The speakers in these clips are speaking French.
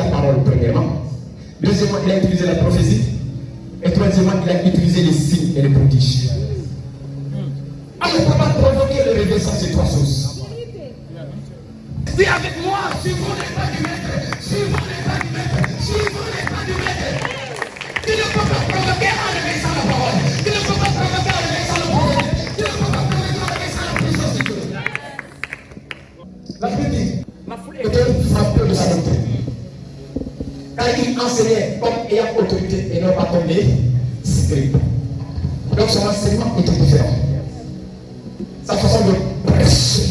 la parole, premièrement. Deuxièmement, il a utilisé la prophétie. Et troisièmement, il a utilisé les signes et les prodiges. On ne peut pas provoquer le réveil sans ces trois choses. Dis avec moi, suivons les pas du maître, suivons les pas du maître, suivons les pas du maître. Tu ne peux pas provoquer un réveil sans la parole. Tu ne peux pas provoquer un réveil sans le prophète. Tu ne peux pas provoquer un réveil sans la puissance de Dieu. La Bible dit, Dieu frappeur de sa doctrine. Car il enseignait comme ayant autorité et non pas comme des scribes. Donc son enseignement était différent. Sa façon de prêcher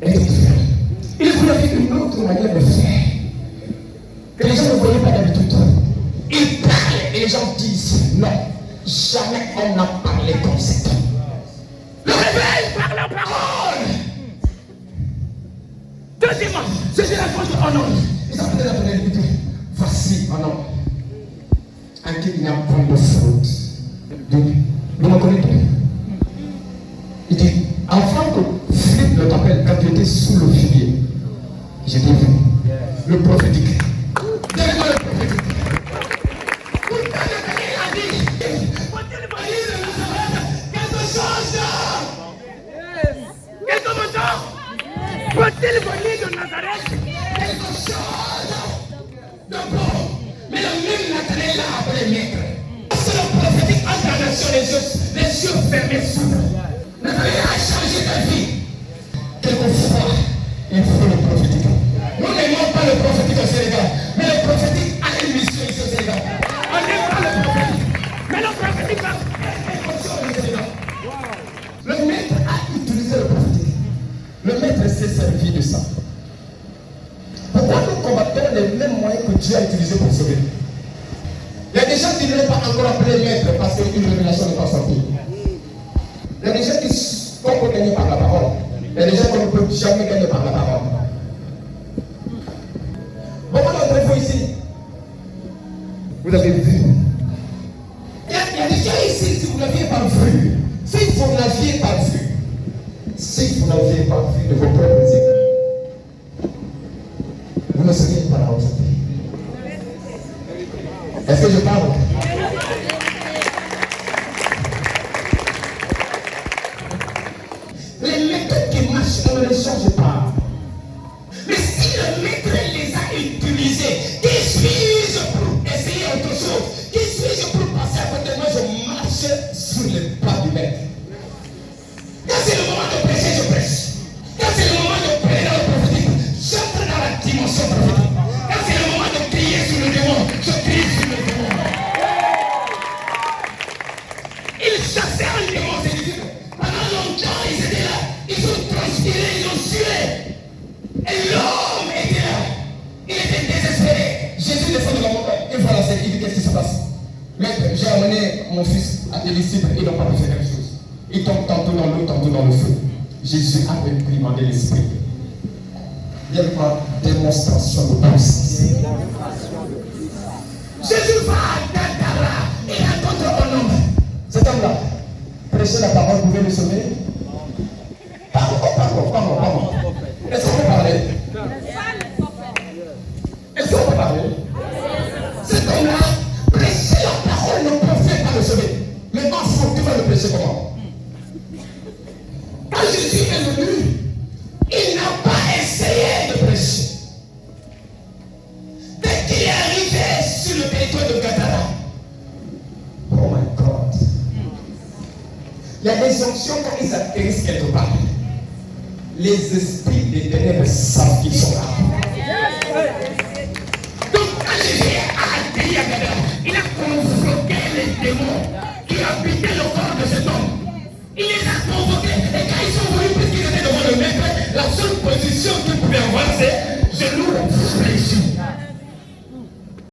était différente. Il voulait une autre manière de faire que les gens ne voyaient pas d'habitude. Il parlait et les gens disent non, jamais on n'a parlé comme ça. Le réveil par la parole. Deuxièmement, c'est la force en nom. Ils ont peut-être appelé l'habitude. Voici un homme en qui il n'y a point de fraude. Vous me connaissez? Il dit, avant que Philippe ne t'appelle, quand tu étais sous le figuier, j'ai dit, le prophétique. Donnez-moi le prophétique. Pourtant, il a dit, faut-il venir de Nazareth quelque chose? Quel commandant? Faut-il venir de Nazareth quelque chose de bon? Mais le même Nathanaël l'a appelé maître. C'est le prophétique incarnation, les yeux fermés s'ouvrent. Nathanaël a changé ta vie. Quelquefois, il faut le prophétique. Nous n'aimons pas le prophétique au Sénégal, mais le prophétique a une mission ici au Sénégal. On n'aime pas le prophétique, mais le prophétique a une mission au Sénégal. Le maître a utilisé le prophétique. Le maître s'est servi de ça. Pourquoi nous combattons les mêmes moyens que Dieu a utilisés pour sauver? Il y a des gens qui ne l'ont pas encore appelé maître parce qu'une révélation n'est pas sortie. Il y a des gens qu'on peut gagner par la parole. Il y a des gens qu'on ne peut jamais gagner par la parole. Beaucoup d'entre vous ici, vous avez vu. Il y a des gens ici, si vous n'aviez pas vu, si vous n'aviez pas vu de vos propres yeux, vous ne seriez pas là aujourd'hui. Est-ce que je parle? Les méthodes qui marchent, on ne les change pas. Mais si le maître les a utilisées, qui suis-je pour essayer autre chose? Qui suis-je pour passer à côté de moi? Je marche sur les pas du maître. Quand c'est le moment de prêcher, je prêche. Quand c'est le moment de prier dans le prophétique, j'entre dans la dimension prophétique. Quand c'est le moment de crier sur le démon, je crie sur le démon. Ils chassaient un démon, c'est dire. Pendant longtemps, ils étaient là. Ils ont transpiré, ils ont sué. Et l'homme était là. Il était désespéré. Jésus descend de la montagne. Une fois la scène, il dit qu'est-ce qui se passe? Maître, j'ai amené mon fils à des disciples, ils n'ont pas pu faire quelque chose. Il tombe tantôt dans l'eau, tantôt dans le feu. Jésus a réprimandé l'esprit. Il y a une démonstration de puissance. Jésus va à Gadara. Il rencontre un homme. Cet homme-là, prêcher la parole, pouvait le sauver? Pardon. Est-ce qu'on peut parler? Est-ce qu'on peut parler? Cet homme-là, prêcher la parole ne pouvait pas le sauver. Mais en fou, tu vas le prêcher comment? Quand Jésus est venu, il n'a pas essayé de prêcher. Dès qu'il est arrivé sur le territoire de Gadara, oh my God, il y a des sanctions quand ils atterrissent quelque part. Les esprits des ténèbres